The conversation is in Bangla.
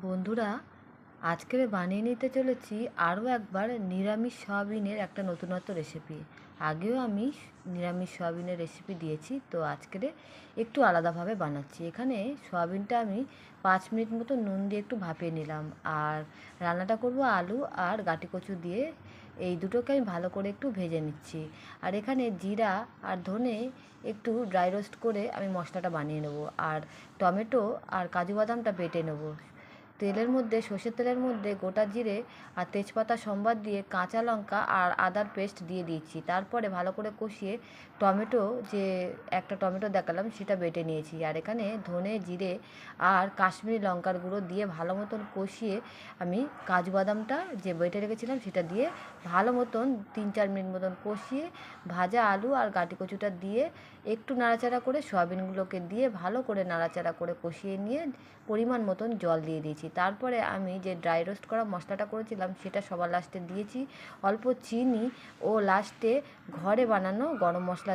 বন্ধুরা, আজকে বানিয়ে নিতে চলেছি আরও একবার নিরামিষ সয়াবিনের একটা নতুনত্ব রেসিপি। আগেও আমি নিরামিষ সয়াবিনের রেসিপি দিয়েছি, তো আজকের একটু আলাদাভাবে বানাচ্ছি। এখানে সয়াবিনটা আমি 5 মিনিট মতো নুন দিয়ে একটু ভাপিয়ে নিলাম। আর রান্নাটা করব আলু আর গাটি কচু দিয়ে। এই দুটোকে আমি ভালো করে একটু ভেজে নিচ্ছি। আর এখানে জিরা আর ধনে একটু ড্রাই রোস্ট করে আমি মশলাটা বানিয়ে নেব। আর টমেটো আর কাজু বাদামটা বেটে নেব। সর্ষের তেলের মধ্যে গোটা জিরে আর তেজপাতা সম্বাদ দিয়ে কাঁচা লঙ্কা আর আদার পেস্ট দিয়ে দিয়েছি। তারপরে ভালো করে কষিয়ে যে একটা টমেটো দেখালাম সেটা বেটে নিয়েছি। আর এখানে ধনে, জিরে আর কাশ্মীরি লঙ্কার গুঁড়ো দিয়ে ভালো মতন কষিয়ে আমি কাজু বাদামটা যে বেটে রেখেছিলাম সেটা দিয়ে ভালো মতন 3-4 মিনিট মতন কষিয়ে ভাজা আলু আর গাটি কচুটা দিয়ে একটু নাড়াচাড়া করে সয়াবিনগুলোকে দিয়ে ভালো করে নাড়াচাড়া করে কষিয়ে নিয়ে পরিমাণ মতন জল দিয়ে দিয়েছি। তারপরে আমি যে ড্রাই রোস্ট করা মশলাটা করেছিলাম সেটা সবার লাস্টে দিয়েছি, অল্প চিনি ও লাস্টে ঘরে বানানো গরম মশলা